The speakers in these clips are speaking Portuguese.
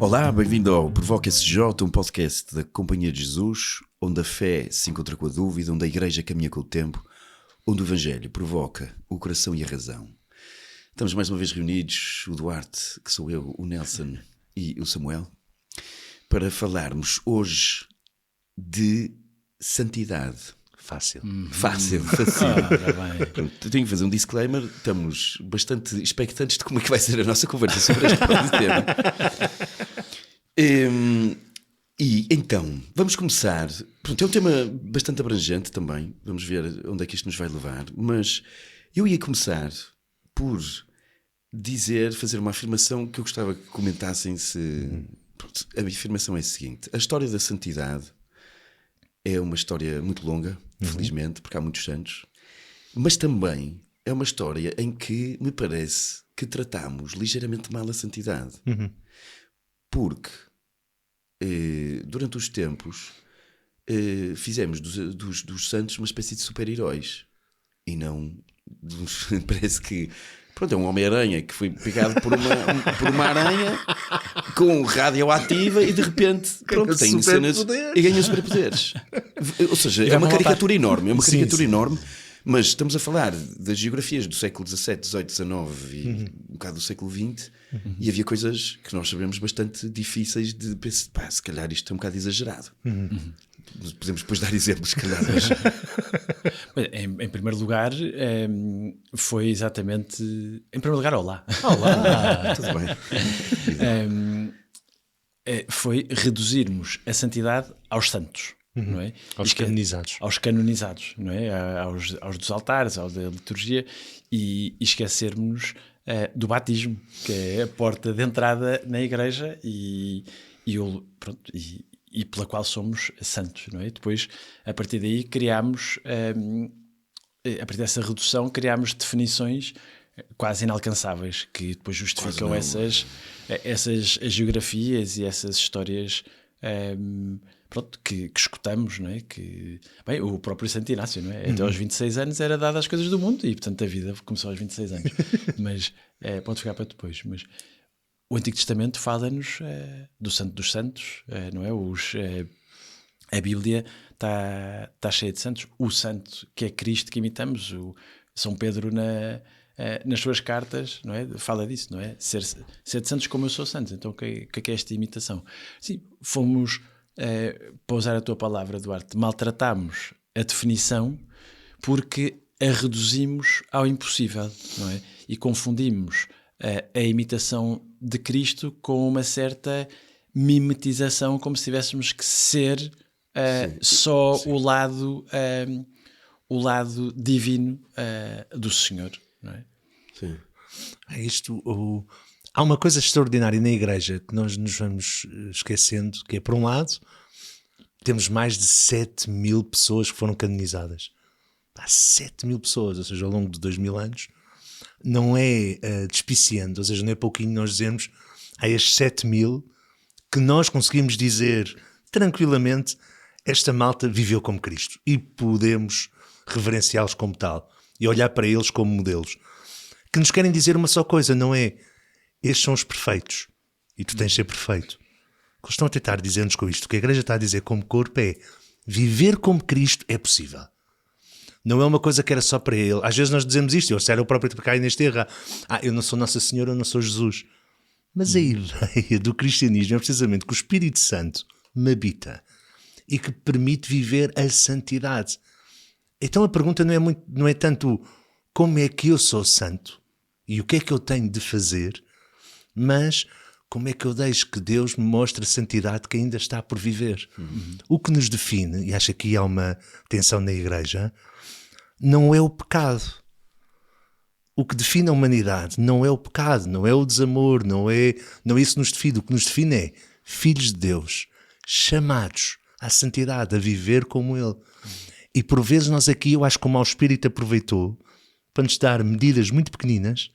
Olá, bem-vindo ao Provoca SJ, um podcast da Companhia de Jesus, onde a fé se encontra com a dúvida, onde a Igreja caminha com o tempo, onde o Evangelho provoca o coração e a razão. Estamos mais uma vez reunidos, o Duarte, que sou eu, o Nelson e o Samuel, para falarmos hoje de santidade. Fácil. Fácil. Pronto, eu tenho que fazer um disclaimer. Estamos bastante expectantes de como é que vai ser a nossa conversa sobre este tema. E então, vamos começar. Pronto, é um tema bastante abrangente também. Vamos ver onde é que isto nos vai levar. Mas eu ia começar por fazer uma afirmação que eu gostava que comentassem se... Pronto, a afirmação é a seguinte: a história da santidade é uma história muito longa, felizmente, porque há muitos santos, mas também é uma história em que me parece que tratamos ligeiramente mal a santidade. Porque durante os tempos fizemos dos santos uma espécie de super-heróis e não parece que pronto, é um Homem-Aranha que foi pegado por uma aranha com radioativa e de repente pronto, tem cenas e ganha superpoderes. Ou seja, é uma caricatura enorme, enorme, mas estamos a falar das geografias do século XVII, XVIII, XIX e um bocado do século XX, e havia coisas que nós sabemos bastante difíceis de pensar, se calhar isto é um bocado exagerado. Podemos depois dar exemplos, se calhar. Em primeiro lugar, foi exatamente... Em primeiro lugar, olá. Olá, tudo bem. Foi reduzirmos a santidade aos santos. Não é? Aos canonizados. Aos canonizados, não é? Aos dos altares, aos da liturgia, e esquecermos do batismo, que é a porta de entrada na igreja e pela qual somos santos, não é? Depois, a partir daí, criámos, a partir dessa redução, criámos definições quase inalcançáveis, que depois justificam essas geografias e essas histórias que escutamos, não é? Bem, o próprio Santo Inácio, não é? Até aos 26 anos era dado às coisas do mundo e, portanto, a vida começou aos 26 anos. Mas pode ficar para depois. Mas o Antigo Testamento fala-nos do Santo dos Santos, não é? A Bíblia está cheia de santos. O santo que é Cristo que imitamos, o São Pedro nas suas cartas, não é? Fala disso, não é? Ser de santos como eu sou santo. Então o que é esta imitação? Sim, fomos, para usar a tua palavra, Duarte, maltratámos a definição porque a reduzimos ao impossível, não é? E confundimos a imitação de Cristo com uma certa mimetização, como se tivéssemos que ser só sim. O lado divino do Senhor, não é? Sim. Há uma coisa extraordinária na igreja que nós nos vamos esquecendo, que é, por um lado, temos mais de 7.000 pessoas que foram canonizadas. Há 7.000 pessoas, ou seja, ao longo de 2.000 anos. Não é despiciando, ou seja, não é pouquinho nós dizemos, há estes 7.000 que nós conseguimos dizer tranquilamente, esta malta viveu como Cristo e podemos reverenciá-los como tal e olhar para eles como modelos, que nos querem dizer uma só coisa, não é? Estes são os perfeitos e tu tens de ser perfeito. O que eles estão a tentar dizer-nos com isto, o que a igreja está a dizer como corpo é viver como Cristo é possível. Não é uma coisa que era só para ele. Às vezes nós dizemos isto, eu o próprio caio neste erro. Eu não sou Nossa Senhora, eu não sou Jesus. Mas a ideia do cristianismo é precisamente que o Espírito Santo me habita e que permite viver a santidade. Então a pergunta não é tanto como é que eu sou santo e o que é que eu tenho de fazer, mas como é que eu deixo que Deus me mostre a santidade que ainda está por viver. O que nos define, e acho que aqui há uma tensão na igreja, não é o pecado. O que define a humanidade não é o pecado, não é o desamor, não é isso que nos define. O que nos define é filhos de Deus, chamados à santidade, a viver como Ele. E por vezes nós aqui, eu acho que o mau espírito aproveitou para nos dar medidas muito pequeninas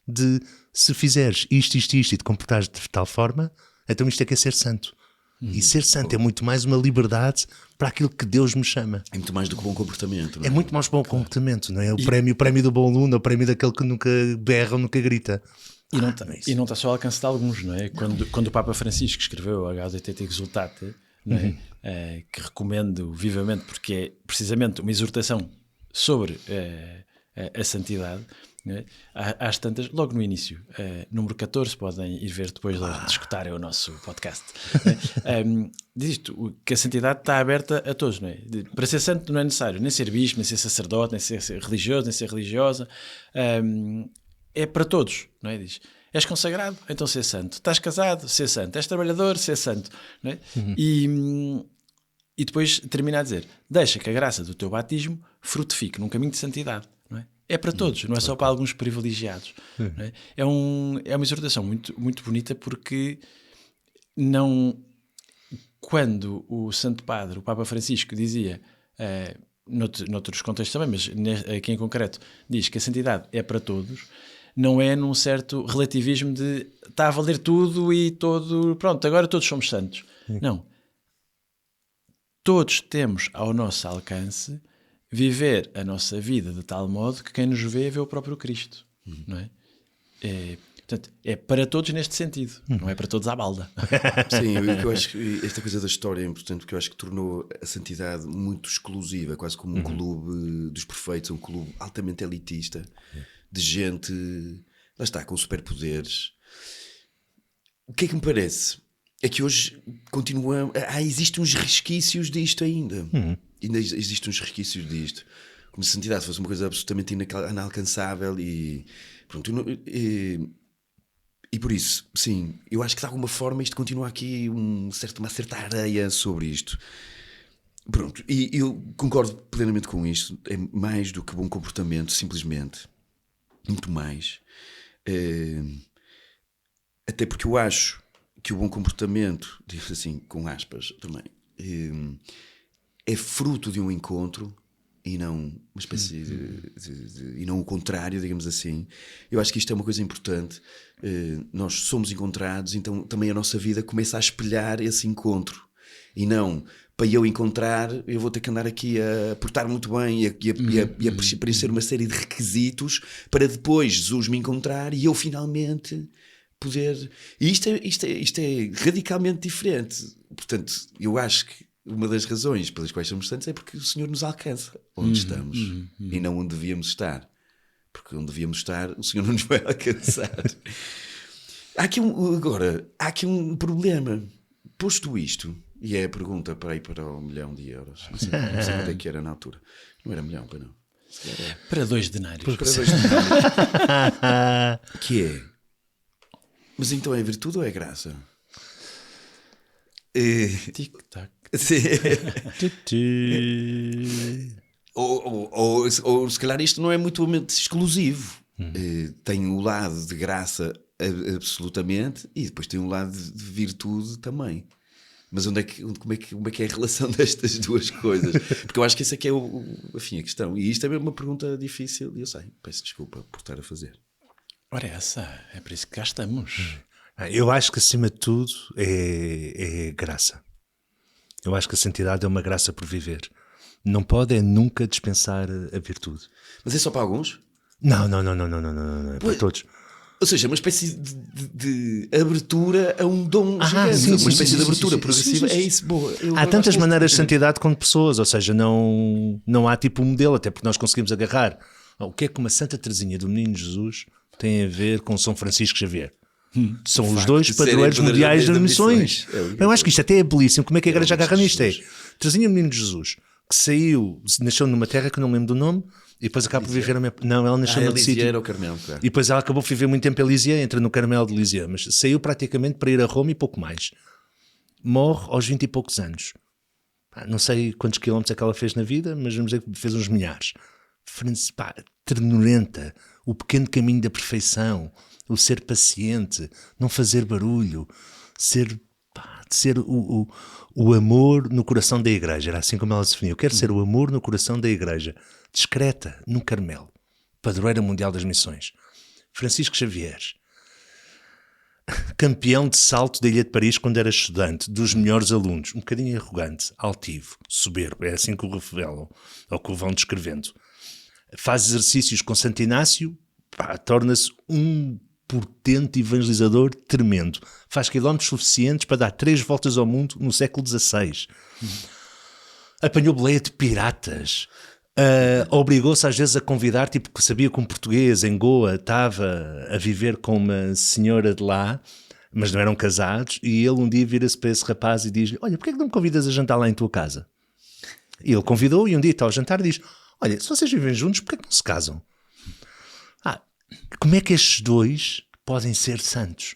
de se fizeres isto e te comportares de tal forma, então isto é que é ser santo. E ser santo é muito mais uma liberdade para aquilo que Deus me chama. É muito mais do que bom comportamento, não é? É muito mais bom comportamento, não é? O prémio do bom aluno, o prémio daquele que nunca berra ou nunca grita. E não está só ao alcance de alguns, não é? Quando o Papa Francisco escreveu a Gaudete et Exsultate, não é? Que recomendo vivamente, porque é precisamente uma exortação sobre a santidade, não é? Às tantas, logo no início, número 14, podem ir ver depois de escutarem o nosso podcast. Diz isto, que a santidade está aberta a todos, não é? Para ser santo não é necessário nem ser bispo, nem ser sacerdote, nem ser religioso, nem ser religiosa. É para todos, não é? Diz, és consagrado, então ser santo. Estás casado, ser santo. És trabalhador, ser santo. Não é? E depois termina a dizer, deixa que a graça do teu batismo frutifique num caminho de santidade. Não é? É para todos, não é só para alguns privilegiados. Não é? É uma exortação muito, muito bonita, porque quando o Santo Padre, o Papa Francisco, dizia... noutros contextos também, mas aqui em concreto diz que a santidade é para todos, não é num certo relativismo de está a valer tudo e todo, pronto, agora todos somos santos. Não. Todos temos ao nosso alcance viver a nossa vida de tal modo que quem nos vê o próprio Cristo. Não é? Portanto, é para todos neste sentido, não é para todos à balda. Sim, eu acho que esta coisa da história é importante, porque eu acho que tornou a santidade muito exclusiva, quase como um clube dos perfeitos, um clube altamente elitista, de gente, lá está, com superpoderes. O que é que me parece? É que hoje existem uns resquícios disto ainda. Ainda existem uns resquícios disto. Como se a santidade fosse uma coisa absolutamente inalcançável e pronto. E por isso, sim, eu acho que de alguma forma isto continua aqui uma certa areia sobre isto. Pronto, e eu concordo plenamente com isto. É mais do que bom comportamento, simplesmente. Muito mais. Até porque eu acho que o bom comportamento, digo assim, com aspas também, é fruto de um encontro e não uma espécie e não o contrário, digamos assim. Eu acho que isto é uma coisa importante. Nós somos encontrados, então também a nossa vida começa a espelhar esse encontro. E não, para eu encontrar, eu vou ter que andar aqui a portar muito bem e a preencher uma série de requisitos para depois Jesus me encontrar e eu finalmente poder... E isto é radicalmente diferente. Portanto, eu acho que uma das razões pelas quais somos santos é porque o Senhor nos alcança onde estamos e não onde devíamos estar. Porque onde devíamos estar, o Senhor não nos vai alcançar. Há aqui um problema. Posto isto, e é a pergunta para ir para o 1 milhão de euros. Não sei quanto é que era na altura. Não era 1 milhão, para não. Para 2 denários. Para 2 denários. Que é? Mas então é virtude ou é graça? Tic-tac. Ou se calhar isto não é mutuamente exclusivo. Tem o lado de graça absolutamente e depois tem um lado de virtude também. Mas como é que é a relação destas duas coisas? Porque eu acho que essa é que é a questão. E isto é mesmo uma pergunta difícil e eu sei, peço desculpa por estar a fazer. Ora, é por isso que cá estamos. Eu acho que acima de tudo é graça. Eu acho que a santidade é uma graça por viver. Não pode nunca dispensar a virtude. Mas é só para alguns? Não, é para todos. Ou seja, uma espécie de abertura a um dom gigante. Sim, uma espécie de abertura progressiva. Sim. É isso, boa. Há tantas maneiras de santidade quanto pessoas, ou seja, não há tipo um modelo, até porque nós conseguimos agarrar. O que é que uma Santa Teresinha do Menino Jesus tem a ver com São Francisco Xavier? São os dois padroeiros mundiais das missões. Eu acho que isto até é belíssimo. Como é que a igreja agarra nisto? Teresinha Menino de Jesus, que nasceu numa terra que eu não lembro do nome, e depois acaba por viver Não, ela nasceu no sítio. Era o Carmelo, claro. E depois ela acabou por viver muito tempo em Lisieux, entra no Carmelo de Lisieux, mas saiu praticamente para ir a Roma e pouco mais. Morre aos 20 e poucos anos. Não sei quantos quilómetros é que ela fez na vida, mas vamos dizer que fez uns milhares. Ternurenta, o pequeno caminho da perfeição, o ser paciente, não fazer barulho, ser o amor no coração da igreja. Era assim como ela se definiu. Eu quero ser o amor no coração da igreja. Discreta, no Carmelo. Padroeira mundial das missões. Francisco Xavier. Campeão de salto da Ilha de Paris quando era estudante, dos melhores alunos. Um bocadinho arrogante, altivo, soberbo. É assim que o revelam, ou que o vão descrevendo. Faz exercícios com Santo Inácio, torna-se um portento evangelizador tremendo. Faz quilómetros suficientes para dar 3 voltas ao mundo no século XVI. Apanhou boleia de piratas. Obrigou-se às vezes a convidar, tipo, que sabia que um português em Goa estava a viver com uma senhora de lá, mas não eram casados, e ele um dia vira-se para esse rapaz e diz: olha, porquê é que não me convidas a jantar lá em tua casa? E ele convidou, e um dia está ao jantar e diz: olha, se vocês vivem juntos, porquê é que não se casam? Como é que estes dois podem ser santos?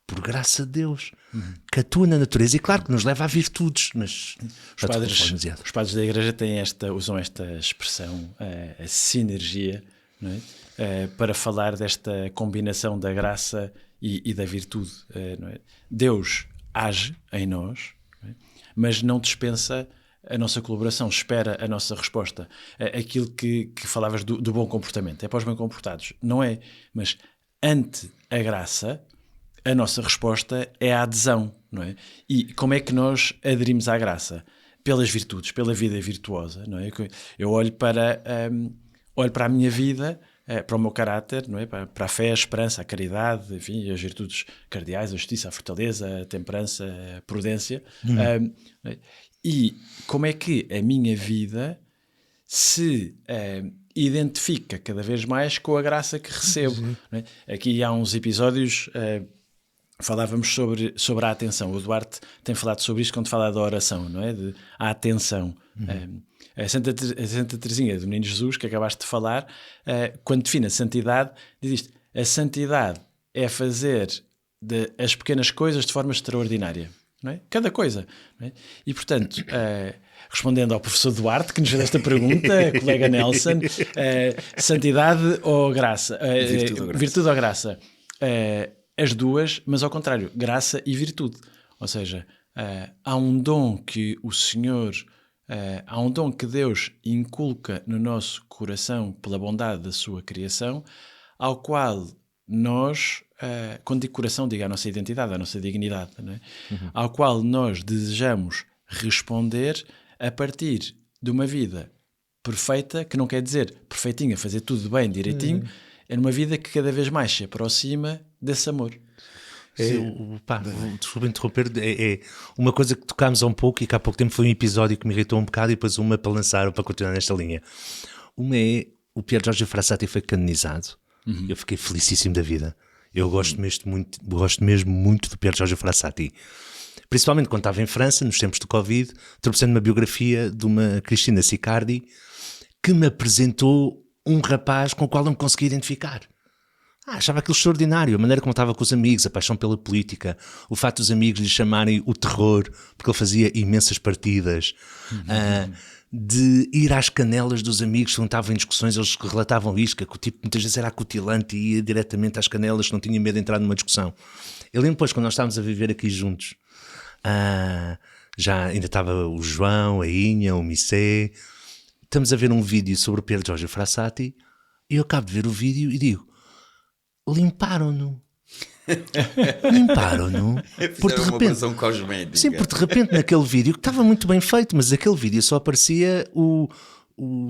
Por graça de Deus, que atua na natureza, e claro que nos leva a virtudes, mas os padres da igreja usam esta expressão, a sinergia, não é? Para falar desta combinação da graça e da virtude. Não é? Deus age em nós, não é? Mas não dispensa a nossa colaboração, espera a nossa resposta. Aquilo que falavas do bom comportamento, é para os bem comportados, não é? Mas ante a graça, a nossa resposta é a adesão, não é? E como é que nós aderimos à graça? Pelas virtudes, pela vida virtuosa, não é? Eu olho para a minha vida, para o meu caráter, não é? Para a fé, a esperança, a caridade, enfim, as virtudes cardeais, a justiça, a fortaleza, a temperança, a prudência. E como é que a minha vida se identifica cada vez mais com a graça que recebo? Não é? Aqui há uns episódios... falávamos sobre a atenção. O Duarte tem falado sobre isto quando fala da oração, não é? A atenção. A Santa Teresinha do Menino Jesus, que acabaste de falar, quando define a santidade, diz isto: a santidade é fazer as pequenas coisas de forma extraordinária. Não é? Cada coisa. Não é? E, portanto, respondendo ao professor Duarte, que nos fez esta pergunta, colega Nelson, santidade ou graça? Virtude ou graça? As duas, mas ao contrário, graça e virtude. Ou seja, há um dom que o Senhor, há um dom que Deus inculca no nosso coração pela bondade da sua criação, ao qual nós, quando digo coração, digo a nossa identidade, a nossa dignidade, não é? Ao qual nós desejamos responder a partir de uma vida perfeita, que não quer dizer perfeitinha, fazer tudo bem, direitinho, é numa vida que cada vez mais se aproxima desse amor. Desculpa interromper, é uma coisa que tocámos há um pouco e que há pouco tempo foi um episódio que me irritou um bocado, e depois uma para lançar ou para continuar nesta linha. Uma é: o Pier Giorgio Frassati foi canonizado. Eu fiquei felicíssimo da vida. Eu gosto mesmo muito do Pier Giorgio Frassati. Principalmente quando estava em França, nos tempos do Covid, tropecei numa biografia de uma Cristina Sicardi que me apresentou um rapaz com o qual eu me conseguia identificar. Achava aquilo extraordinário, a maneira como estava com os amigos, a paixão pela política, o facto dos amigos lhe chamarem o terror, porque ele fazia imensas partidas, de ir às canelas dos amigos que estavam em discussões, eles relatavam isto, que o tipo muitas vezes era acutilante e ia diretamente às canelas, que não tinha medo de entrar numa discussão. Eu lembro depois, quando nós estávamos a viver aqui juntos, já ainda estava o João, a Inha, o Missé, estamos a ver um vídeo sobre o Pier Giorgio Frassati, e eu acabo de ver o vídeo e digo: limparam-no. Porque de repente, sim, porque de repente naquele vídeo, que estava muito bem feito, mas aquele vídeo só aparecia o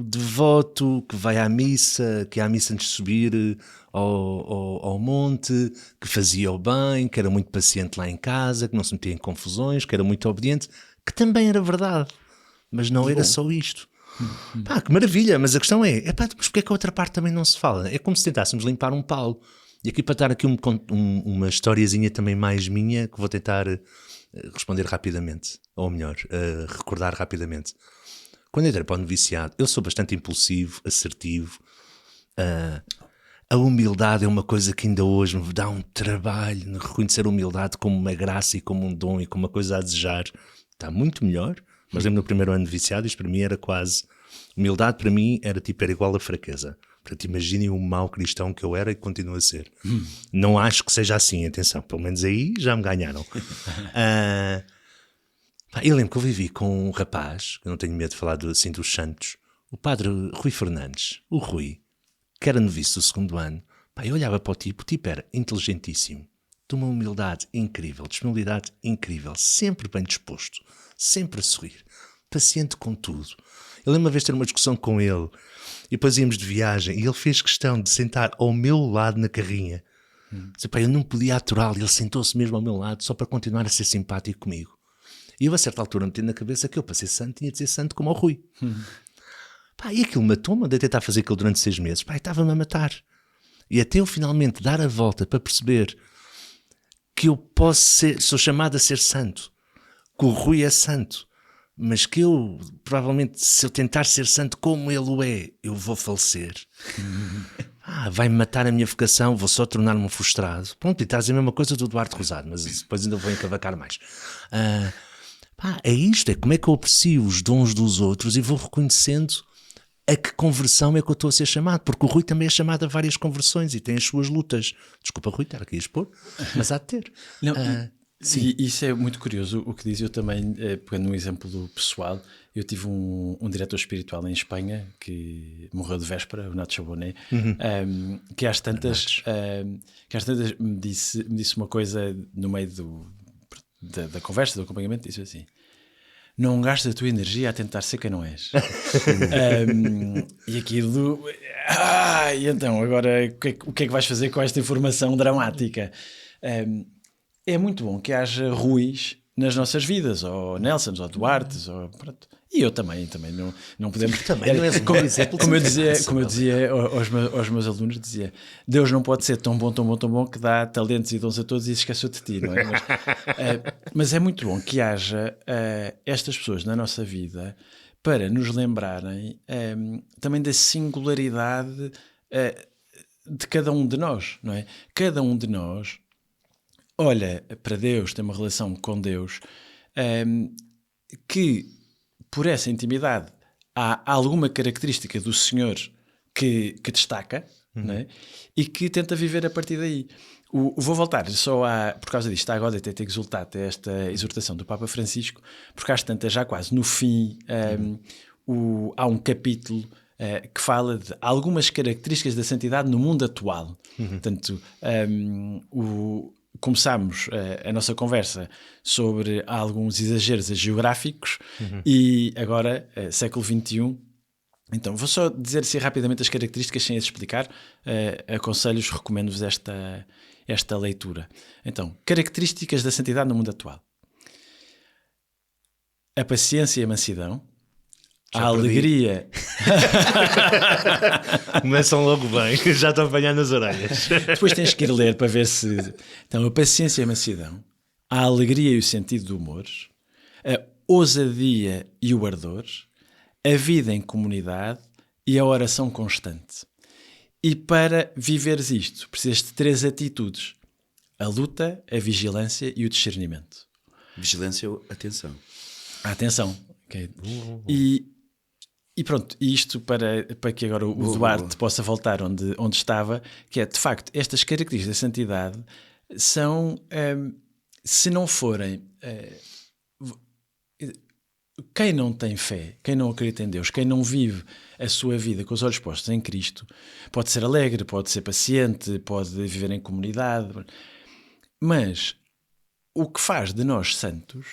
devoto que vai à missa, que ia à missa antes de subir ao monte, que fazia o bem, que era muito paciente lá em casa, que não se metia em confusões, que era muito obediente, que também era verdade, mas não era só isto. Que maravilha, mas a questão é mas porque é que a outra parte também não se fala? É como se tentássemos limpar um palo. E aqui para dar aqui uma historiazinha também mais minha, que vou tentar responder rapidamente, ou melhor, recordar rapidamente. Quando entrei para o noviciado, eu sou bastante impulsivo, assertivo. A humildade é uma coisa que ainda hoje me dá um trabalho, reconhecer a humildade como uma graça e como um dom e como uma coisa a desejar. Está muito melhor, mas lembro no primeiro ano de viciado, isto para mim era quase... Humildade para mim era igual a fraqueza. Portanto, imaginem o mau cristão que eu era e que continuo a ser. Não acho que seja assim, atenção, pelo menos aí já me ganharam. Eu lembro que eu vivi com um rapaz, eu não tenho medo de falar assim dos santos, o padre Rui Fernandes, o Rui, que era noviço do segundo ano. Eu olhava para o tipo era inteligentíssimo, de uma humildade incrível, disponibilidade incrível, sempre bem disposto, sempre a sorrir, paciente com tudo. Eu lembro uma vez ter uma discussão com ele, e depois íamos de viagem, e ele fez questão de sentar ao meu lado na carrinha. Eu não podia aturá-lo. Ele sentou-se mesmo ao meu lado só para continuar a ser simpático comigo. E eu a certa altura meti na cabeça que eu, para ser santo, tinha de ser santo como o Rui. E aquilo matou-me. Andei a tentar fazer aquilo durante 6 meses. E estava-me a matar. E até eu finalmente dar a volta para perceber que eu sou chamado a ser santo, que o Rui é santo, mas que eu, provavelmente, se eu tentar ser santo como ele o é, eu vou falecer. Vai-me matar a minha vocação, vou só tornar-me um frustrado. Pronto, e estás a mesma coisa do Duarte Rosado, mas depois ainda vou encavacar mais. É isto, é como é que eu aprecio os dons dos outros e vou reconhecendo a que conversão é que eu estou a ser chamado, porque o Rui também é chamado a várias conversões e tem as suas lutas. Desculpa, Rui, estar aqui a expor, mas há de ter. Não, sim, isso é muito curioso o que diz. Eu também, pegando um exemplo pessoal, eu tive um diretor espiritual em Espanha que morreu de véspera, o Nacho Bonet, que às tantas me disse uma coisa no meio da conversa, do acompanhamento, disse assim: não gastes a tua energia a tentar ser quem não és. E aquilo... e então, agora o que é que vais fazer com esta informação dramática? É muito bom que haja Ruis nas nossas vidas, ou Nelsons, ou Duartes, ou pronto. E eu também não podemos... Também não és um exemplo. Como eu dizia aos meus alunos, dizia: Deus não pode ser tão bom, tão bom, tão bom, que dá talentos e dons a todos e se esqueceu de ti, não é? Mas é muito bom que haja estas pessoas na nossa vida para nos lembrarem também da singularidade de cada um de nós, não é? Cada um de nós olha para Deus, tem uma relação com Deus, que por essa intimidade há alguma característica do Senhor que destaca, não é? E que tenta viver a partir daí. Vou voltar só por causa disto, está agora até exultate esta exortação do Papa Francisco, porque às tantas, já quase no fim, há um capítulo que fala de algumas características da santidade no mundo atual. Portanto, começámos a nossa conversa sobre alguns exageros geográficos e agora, século XXI. Então, vou só dizer assim rapidamente as características sem as explicar. Recomendo-vos esta leitura. Então, características da santidade no mundo atual: a paciência e a mansidão, a alegria. Começam logo bem, já estou apanhando as orelhas. Depois tens que ir ler para ver se... Então, a paciência e a mansidão, a alegria e o sentido do humor, a ousadia e o ardor, a vida em comunidade e a oração constante. E para viveres isto, precisas de 3 atitudes: a luta, a vigilância e o discernimento. Vigilância, atenção. A atenção. Okay. E pronto, isto para que agora o Duarte possa voltar onde estava, que é, de facto, estas características da santidade são, se não forem... quem não tem fé, quem não acredita em Deus, quem não vive a sua vida com os olhos postos em Cristo, pode ser alegre, pode ser paciente, pode viver em comunidade, mas o que faz de nós santos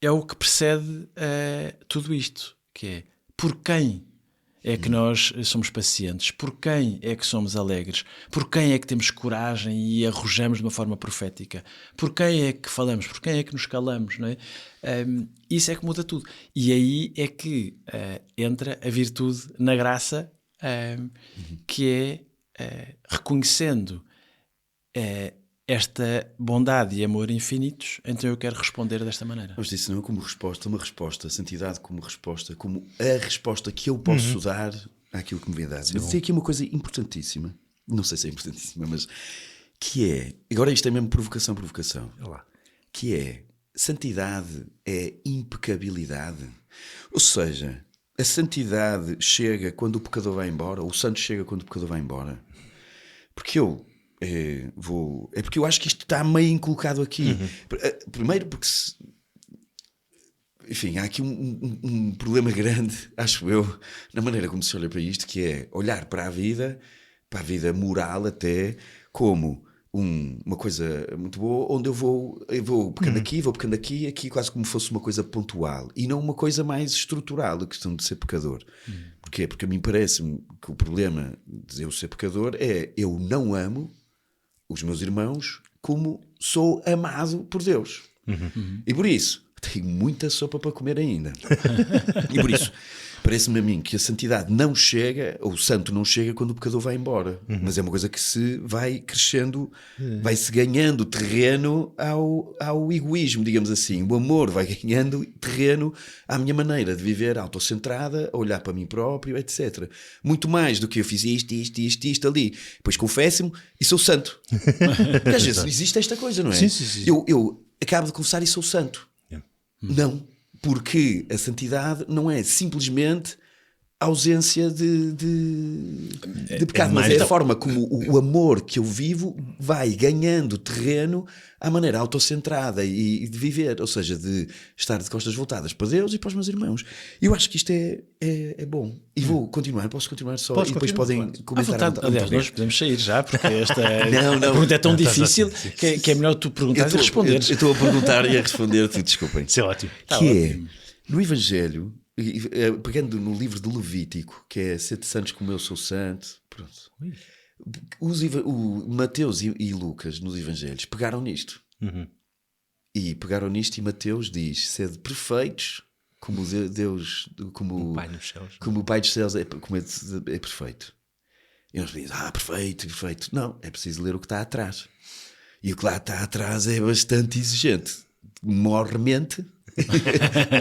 é o que precede tudo isto, que é por quem é que nós somos pacientes, por quem é que somos alegres, por quem é que temos coragem e arrojamos de uma forma profética, por quem é que falamos, por quem é que nos calamos, não é? Isso é que muda tudo. E aí é que entra a virtude na graça, que é reconhecendo esta bondade e amor infinitos, então eu quero responder desta maneira. Mas isso não é como resposta, uma resposta, a santidade como resposta, como a resposta que eu posso dar àquilo que me vem dar. Mas dizer aqui uma coisa importantíssima, não sei se é importantíssima, mas que é, agora isto é mesmo provocação, que é, santidade é impecabilidade. Ou seja, a santidade chega quando o pecador vai embora, ou o santo chega quando o pecador vai embora. Porque é porque eu acho que isto está meio inculcado aqui. Primeiro porque enfim, há aqui um problema grande, acho eu, na maneira como se olha para isto, que é olhar para a vida moral até, como uma coisa muito boa, onde eu vou pecando aqui quase como fosse uma coisa pontual, e não uma coisa mais estrutural, a questão de ser pecador. Porquê? Porque a mim parece-me que o problema de eu ser pecador é eu não amo os meus irmãos como sou amado por Deus. E por isso, tenho muita sopa para comer ainda. E por isso, parece-me a mim que a santidade não chega, ou o santo não chega quando o pecador vai embora. Mas é uma coisa que se vai crescendo, vai-se ganhando terreno ao egoísmo, digamos assim. O amor vai ganhando terreno à minha maneira de viver, autocentrada, a olhar para mim próprio, etc. Muito mais do que eu fiz isto ali. Depois confesso-me e sou santo. Porque às vezes existe esta coisa, não é? Sim. Eu acabo de confessar e sou santo. Não, porque a santidade não é simplesmente ausência de pecado, mas é a forma como o amor que eu vivo vai ganhando terreno à maneira autocentrada e de viver, ou seja, de estar de costas voltadas para Deus e para os meus irmãos. Eu acho que isto é bom. E vou continuar, posso continuar só e depois podem comentar. Aliás, nós podemos sair já, porque esta pergunta é tão difícil que é melhor tu perguntares e responderes. Eu estou a perguntar e a responder, desculpem. Isso é ótimo. No Evangelho, pegando no livro do Levítico, que é sede santos como eu sou santo, pronto. O Mateus e Lucas nos Evangelhos pegaram nisto. E pegaram nisto e Mateus diz: sede perfeitos como Deus, como o Pai nos céus, como o Pai dos céus é perfeito. E nós dizemos: perfeito. Não, é preciso ler o que está atrás. E o que lá está atrás é bastante exigente. Morremente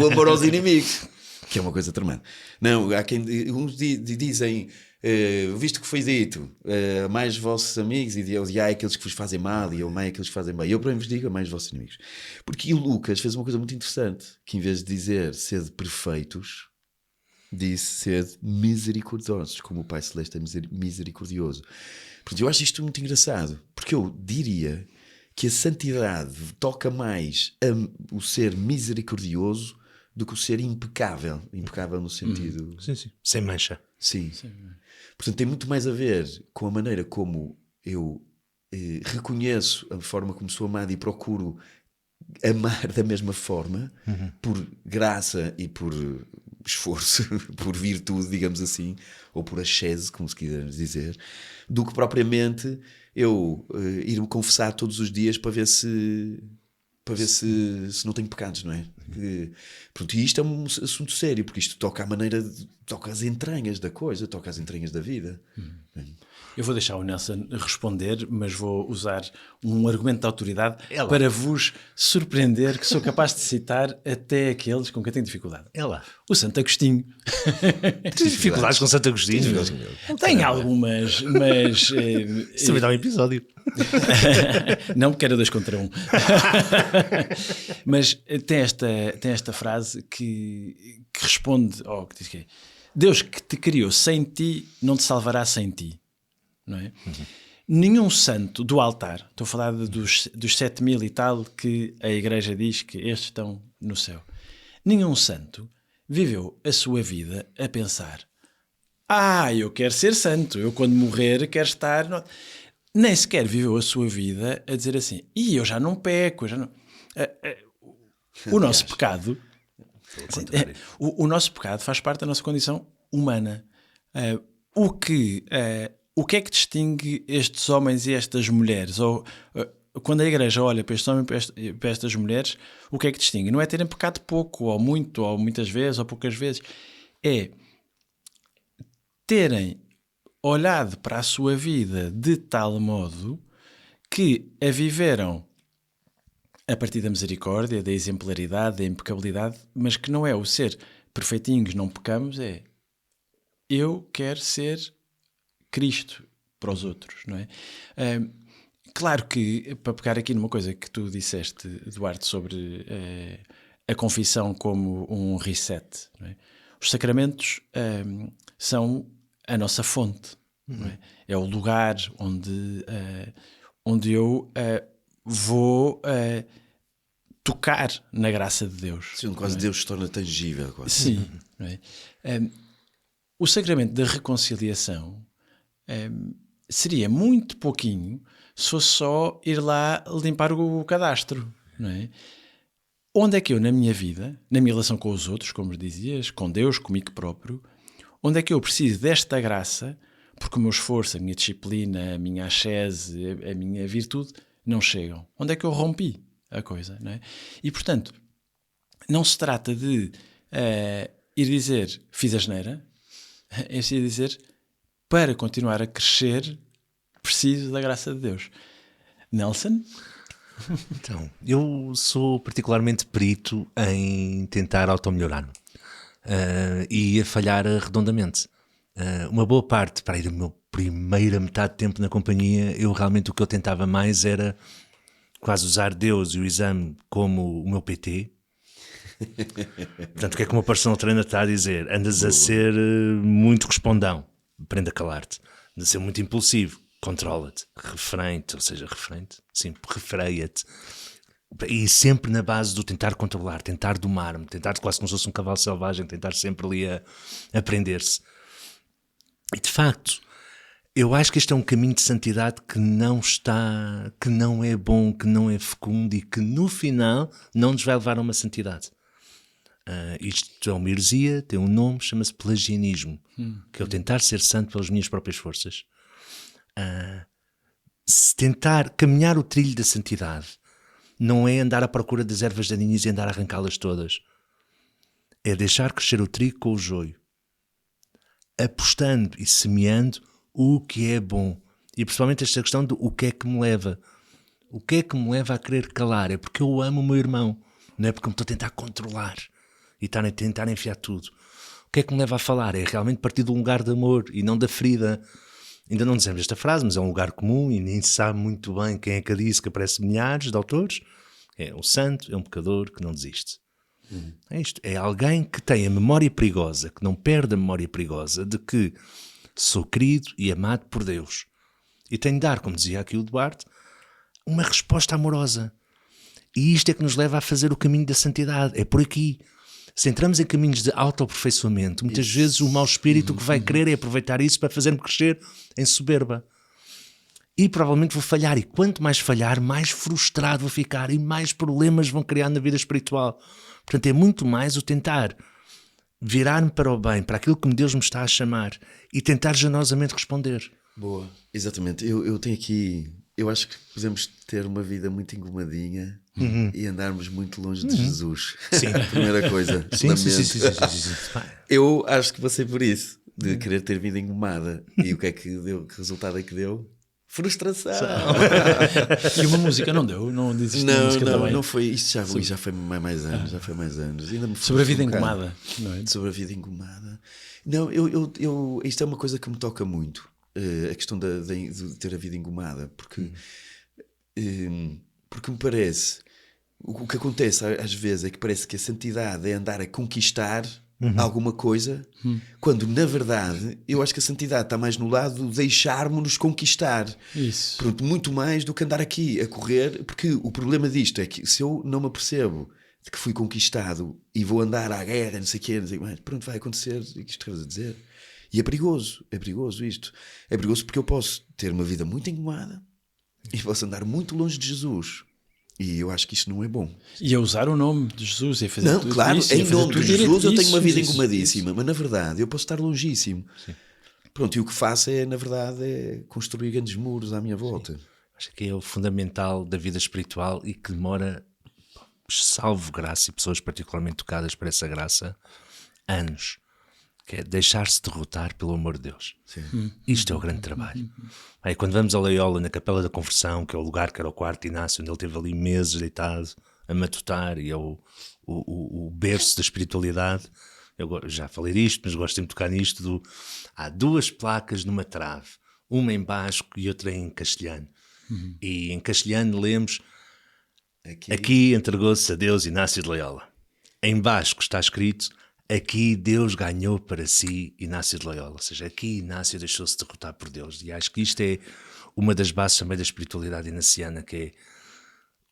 o amor aos inimigos, que é uma coisa tremenda. Não, há quem uns dizem, visto que foi dito, mais vossos amigos e odiai aqueles que vos fazem mal e amai aqueles que fazem bem. Eu, porém, vos digo, amai os vossos inimigos. Porque o Lucas fez uma coisa muito interessante, que em vez de dizer sede perfeitos, disse sede misericordiosos, como o Pai Celeste é misericordioso. Portanto, eu acho isto muito engraçado, porque eu diria que a santidade toca mais o ser misericordioso do que o ser impecável. Impecável no sentido... Sim. Sem mancha. Sim. Portanto, tem muito mais a ver com a maneira como eu reconheço a forma como sou amado e procuro amar da mesma forma, por graça e por esforço, por virtude, digamos assim, ou por ascese, como se quiser dizer, do que propriamente eu ir-me confessar todos os dias para ver se não tenho pecados, não é? Pronto, e isto é um assunto sério, porque isto toca toca às entranhas da coisa, toca às entranhas da vida. Eu vou deixar o Nelson responder, mas vou usar um argumento de autoridade para vos surpreender, que sou capaz de citar até aqueles com quem tenho dificuldade. O Santo Agostinho. Tens dificuldades com Santo Agostinho? Tem algumas, mas... Isso também dá um episódio. Não, porque era 2 contra 1. Mas tem esta frase que responde, que diz que é: Deus que te criou sem ti não te salvará sem ti. Não é? Nenhum santo do altar, estou a falar dos 7.000 e tal que a Igreja diz que estes estão no céu, nenhum santo viveu a sua vida a pensar: eu quero ser santo, eu quando morrer quero estar... Nem sequer viveu a sua vida a dizer assim: eu já não peco, o nosso pecado... O nosso pecado faz parte da nossa condição humana. O que é que distingue estes homens e estas mulheres? Ou quando a Igreja olha para estes homens e para estas mulheres, o que é que distingue? Não é terem pecado pouco, ou muito, ou muitas vezes, ou poucas vezes. É terem olhado para a sua vida de tal modo que a viveram a partir da misericórdia, da exemplaridade, da impecabilidade, mas que não é o ser perfeitinhos, não pecamos, é eu quero ser Cristo para os outros, não é? Claro que, para pegar aqui numa coisa que tu disseste, Eduardo, sobre a confissão como um reset, não é? Os sacramentos são a nossa fonte, não é? É o lugar onde eu vou tocar na graça de Deus. Sim, quase Deus se torna tangível. Quase. Sim. Não é? O sacramento da reconciliação seria muito pouquinho se fosse só ir lá limpar o cadastro, não é? Onde é que eu, na minha vida, na minha relação com os outros, como dizias, com Deus, comigo próprio, onde é que eu preciso desta graça porque o meu esforço, a minha disciplina, a minha ascese, a minha virtude não chegam. Onde é que eu rompi a coisa, não é? E, portanto, não se trata de ir dizer fiz asneira, é preciso dizer para continuar a crescer preciso da graça de Deus. Nelson? Então, eu sou particularmente perito em tentar auto-melhorar-me e a falhar redondamente. Uma boa parte, para ir a minha primeira metade de tempo na companhia, eu realmente o que eu tentava mais era quase usar Deus e o exame como o meu PT. Portanto, o que é que o meu personal trainer está a dizer? Andas a ser muito respondão, aprenda a calar-te. Andas a ser muito impulsivo, controla-te, refreia-te, ou seja, refreia-te. E sempre na base do tentar controlar, tentar domar-me, tentar quase como se fosse um cavalo selvagem, tentar sempre ali a aprender-se. E de facto, eu acho que este é um caminho de santidade que não é bom, que não é fecundo e que no final não nos vai levar a uma santidade. Isto é uma heresia, tem um nome, chama-se pelagianismo, que é o tentar ser santo pelas minhas próprias forças. Se tentar caminhar o trilho da santidade não é andar à procura das ervas daninhas e andar a arrancá-las todas. É deixar crescer o trigo com o joio, apostando e semeando o que é bom. E principalmente esta questão do o que é que me leva. O que é que me leva a querer calar? É porque eu amo o meu irmão, não é porque me estou a tentar controlar e tentar enfiar tudo. O que é que me leva a falar? É realmente partir de um lugar de amor e não da ferida. Ainda não dizemos esta frase, mas é um lugar comum e nem se sabe muito bem quem é que a disse, que aparece milhares de autores. É um santo, é um pecador que não desiste. É isto. É alguém que tem a memória perigosa, que não perde a memória perigosa de que sou querido e amado por Deus. E tenho de dar, como dizia aqui o Duarte, uma resposta amorosa. E isto é que nos leva a fazer o caminho da santidade. É por aqui. Se entramos em caminhos de autoaperfeiçoamento, muitas vezes o mau espírito o que vai querer é aproveitar isso para fazer-me crescer em soberba. E provavelmente vou falhar. E quanto mais falhar, mais frustrado vou ficar e mais problemas vão criar na vida espiritual. Portanto, é muito mais o tentar virar-me para o bem, para aquilo que Deus me está a chamar e tentar generosamente responder. Boa. Exatamente. Eu tenho aqui... Eu acho que podemos ter uma vida muito engomadinha e andarmos muito longe de Jesus. Sim. A primeira coisa. Sim. Eu acho que passei por isso, de querer ter vida engomada. E o que é que deu? Que resultado é que deu? Frustração. E uma música não deu? Não dizes música também? Não foi. Isto já foi mais anos. Já foi mais anos. Ainda me sobre a vida engomada. Não é? Sobre a vida engomada. Não, isto é uma coisa que me toca muito. A questão de ter a vida engomada. Porque me parece... O que acontece às vezes é que parece que a santidade é andar a conquistar alguma coisa, quando na verdade eu acho que a santidade está mais no lado de deixarmos-nos conquistar. Isso. Pronto, muito mais do que andar aqui a correr, porque o problema disto é que se eu não me apercebo de que fui conquistado e vou andar à guerra, não sei o quê, mas pronto, vai acontecer isto que estás a dizer. E é perigoso isto. É perigoso porque eu posso ter uma vida muito engomada e posso andar muito longe de Jesus. E eu acho que isso não é bom. E a usar o nome de Jesus e a fazer não, tudo claro, isso. Em nome de Jesus eu tenho uma vida isso, engomadíssima, mas na verdade eu posso estar longíssimo. Sim. Pronto, e o que faço é, na verdade, é construir grandes muros à minha volta. Sim. Acho que é o fundamental da vida espiritual e que demora, salvo graça, e pessoas particularmente tocadas por essa graça, anos. Que é deixar-se derrotar pelo amor de Deus. Isto é o grande trabalho. Aí, quando vamos a Loyola, na Capela da Conversão, que é o lugar que era o quarto Inácio, onde ele teve ali meses deitado a matutar, e é o berço da espiritualidade. Eu já falei disto, mas gosto sempre de tocar nisto. Há duas placas numa trave, uma em basco e outra em castelhano. E em castelhano lemos: aqui entregou-se a Deus Inácio de Loyola. Em basco está escrito: aqui Deus ganhou para si Inácio de Loyola. Ou seja, aqui Inácio deixou-se derrotar por Deus. E acho que isto é uma das bases também da espiritualidade inaciana, que é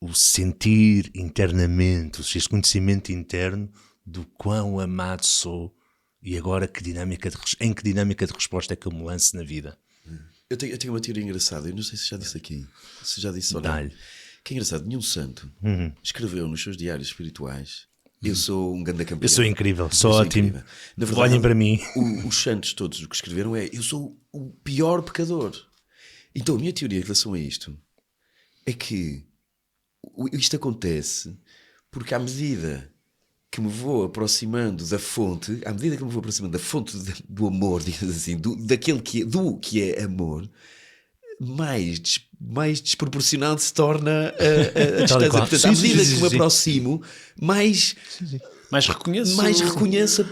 o sentir internamente, este conhecimento interno do quão amado sou e agora em que dinâmica de resposta é que eu me lance na vida. Eu tenho uma teoria engraçada, eu não sei se já disse aqui, se já disse ou não. Que é engraçado, nenhum santo escreveu nos seus diários espirituais Eu sou um grande campeão. Eu sou incrível, sou Eu sou ótimo. incrível. Na verdade, Olhem para mim. Os santos todos o que escreveram é: eu sou o pior pecador. Então a minha teoria em relação a isto é que isto acontece porque à medida que me vou aproximando da fonte, do amor, digamos assim, do que é amor, mais desproporcional se torna a distância. Portanto, à medida que me aproximo, mais reconheço.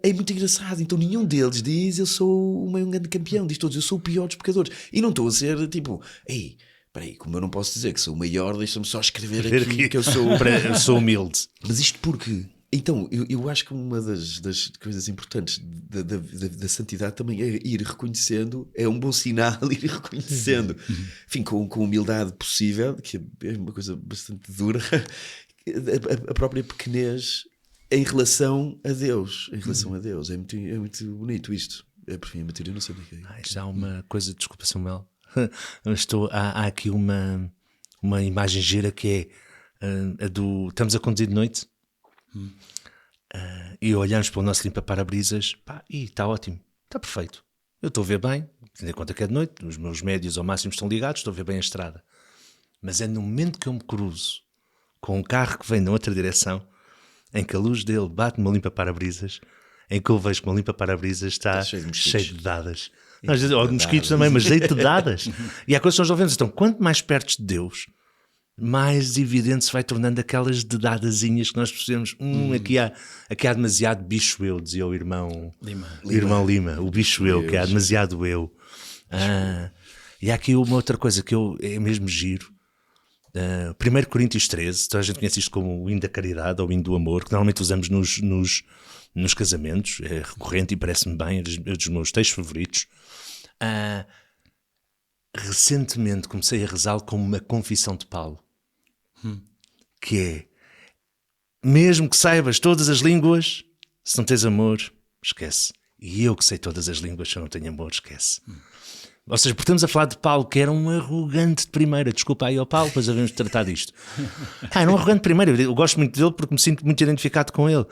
É muito engraçado. Então nenhum deles diz: eu sou o maior grande campeão. Diz todos: eu sou o pior dos pecadores. E não estou a ser tipo: ei, peraí, como eu não posso dizer que sou o maior, deixa-me só escrever aqui que eu sou humilde. Mas isto porque... Então, eu acho que uma das coisas importantes da santidade também é ir reconhecendo, é um bom sinal ir reconhecendo, enfim, com humildade possível, que é uma coisa bastante dura, a própria pequenez em relação a Deus. É muito bonito isto. É, por fim, a matéria não sei o que é. Já há uma coisa, desculpa, Samuel, há aqui uma imagem gira que é a do... Estamos a conduzir de noite e olhamos para o nosso limpa-parabrisas e está ótimo, está perfeito, eu estou a ver bem, tendo em conta que é de noite, os meus médios ao máximo estão ligados, estou a ver bem a estrada, mas é no momento que eu me cruzo com um carro que vem na outra direção, em que a luz dele bate no meu limpa-parabrisas, em que eu vejo que o meu limpa-parabrisas está cheio de dadas, ou de mosquitos também, mas cheio de dadas. E há coisas que nós não vemos. Então, quanto mais perto de Deus, mais evidente se vai tornando aquelas dedadazinhas que nós percebemos. Aqui há demasiado bicho eu, dizia o irmão Lima, o bicho eu, que há demasiado eu. E há aqui uma outra coisa que é mesmo giro. 1 Coríntios 13, toda a gente conhece isto como o hino da caridade ou o hino do amor, que normalmente usamos nos casamentos, é recorrente e parece-me bem, é dos meus textos favoritos. Recentemente comecei a rezá-lo como uma confissão de Paulo, que é: mesmo que saibas todas as línguas, se não tens amor, esquece. E eu que sei todas as línguas, se eu não tenho amor, esquece. Ou seja, porque estamos a falar de Paulo, que era um arrogante de primeira. Desculpa aí ao Paulo, depois havemos de tratar disto. Era um arrogante de primeira. Eu gosto muito dele porque me sinto muito identificado com ele.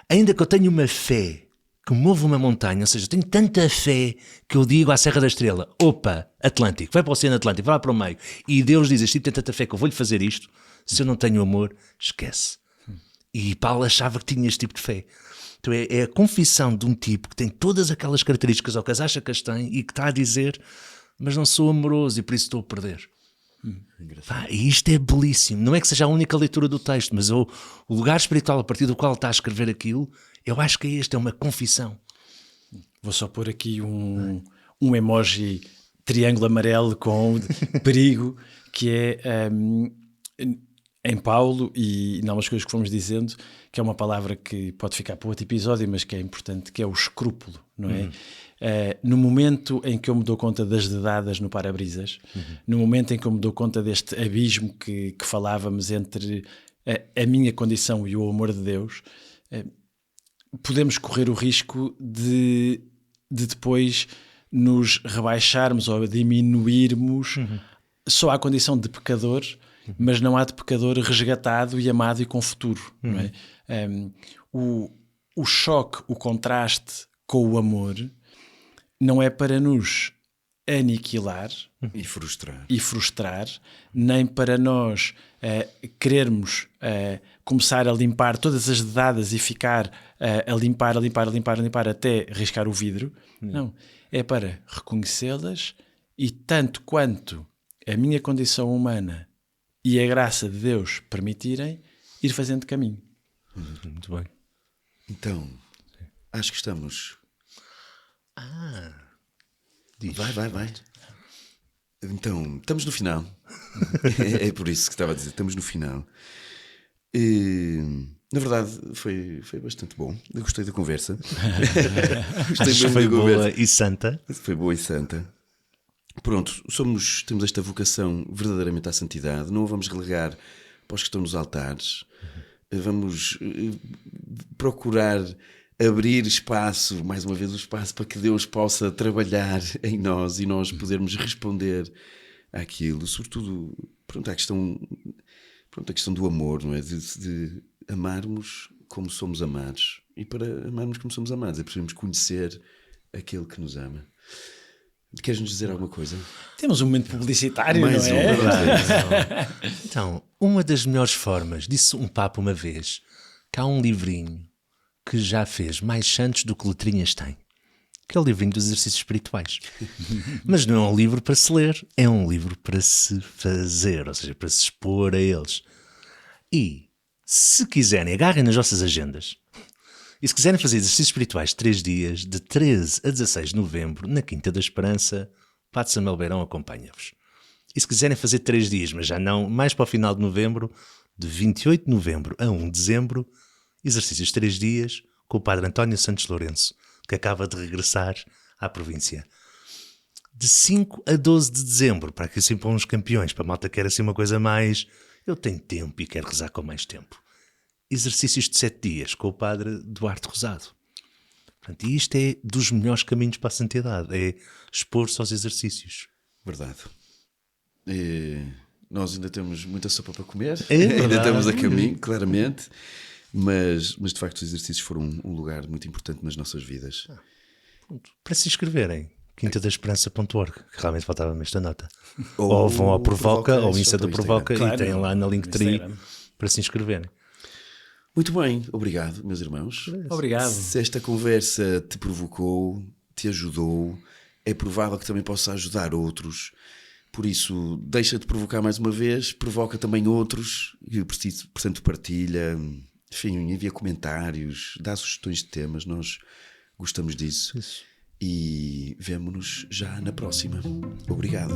Ainda que eu tenha uma fé que move uma montanha, ou seja, eu tenho tanta fé que eu digo à Serra da Estrela: opa, Atlântico, vai para o Oceano Atlântico, vai lá para o meio. E Deus diz: este tipo tem tanta fé que eu vou-lhe fazer isto. Se eu não tenho amor, esquece. E Paulo achava que tinha este tipo de fé. Então é a confissão de um tipo que tem todas aquelas características ou que as acha que as tem e que está a dizer: mas não sou amoroso e por isso estou a perder. E isto é belíssimo. Não é que seja a única leitura do texto, mas o lugar espiritual a partir do qual está a escrever aquilo, eu acho que é uma confissão. Vou só pôr aqui um emoji triângulo amarelo com perigo, que é em Paulo e em algumas coisas que fomos dizendo, que é uma palavra que pode ficar para outro episódio, mas que é importante, que é o escrúpulo, não é? No momento em que eu me dou conta das dedadas no para-brisas, no momento em que eu me dou conta deste abismo que falávamos entre a minha condição e o amor de Deus, podemos correr o risco de depois nos rebaixarmos ou diminuirmos só à condição de pecador, mas não há de pecador resgatado e amado e com futuro. Não é? O choque, o contraste com o amor não é para nos aniquilar e frustrar, nem para nós querermos começar a limpar todas as dedadas e ficar a limpar até riscar o vidro. Não, é para reconhecê-las e, tanto quanto a minha condição humana e a graça de Deus permitirem, ir fazendo caminho. Muito bem. Então, acho que estamos... Vai. Então, estamos no final. É por isso que estava a dizer, estamos no final. Na verdade, foi bastante bom. Eu gostei da conversa. Acho que foi boa e santa. Foi boa e santa. Pronto, temos esta vocação verdadeiramente à santidade. Não a vamos relegar para os que estão nos altares. Vamos procurar abrir espaço, mais uma vez o espaço, para que Deus possa trabalhar em nós e nós podermos responder àquilo. Sobretudo, a questão do amor, não é? De amarmos como somos amados. E para amarmos como somos amados, é preciso conhecer aquele que nos ama. Queres-nos dizer alguma coisa? Temos um momento publicitário, Mais não é? Então, uma das melhores formas, disse um Papa uma vez, que há um livrinho que já fez mais santos do que letrinhas tem, que é o livrinho dos exercícios espirituais. Mas não é um livro para se ler, é um livro para se fazer, ou seja, para se expor a eles. E, se quiserem, agarrem nas vossas agendas. E se quiserem fazer exercícios espirituais 3 dias, de 13 a 16 de novembro, na Quinta da Esperança, Padre Samuel Beirão acompanha-vos. E se quiserem fazer 3 dias, mas já não, mais para o final de novembro, de 28 de novembro a 1 de dezembro, exercícios 3 dias com o Padre António Santos Lourenço, que acaba de regressar à província. De 5 a 12 de dezembro, para aqui assim para uns campeões, para a malta que quer assim uma coisa mais... Eu tenho tempo e quero rezar com mais tempo. Exercícios de 7 dias com o Padre Duarte Rosado. Portanto, e isto é dos melhores caminhos para a santidade, é expor-se aos exercícios. Verdade. E nós ainda temos muita sopa para comer, É ainda verdade. estamos a caminho, claramente, mas de facto os exercícios foram um lugar muito importante nas nossas vidas. Para se inscreverem, quintadasperança.org, que realmente faltava-me esta nota. Ou vão ao Provoca, ou Insta do Provoca, Claro, e têm lá na Linktree Instagram. para se inscreverem. Muito bem, obrigado, meus irmãos. Obrigado. Se esta conversa te provocou, te ajudou, é provável que também possa ajudar outros. Por isso, deixa de provocar mais uma vez, provoca também outros, e portanto partilha, enfim, envia comentários, dá sugestões de temas, nós gostamos disso. Isso. E vemo-nos já na próxima. Obrigado.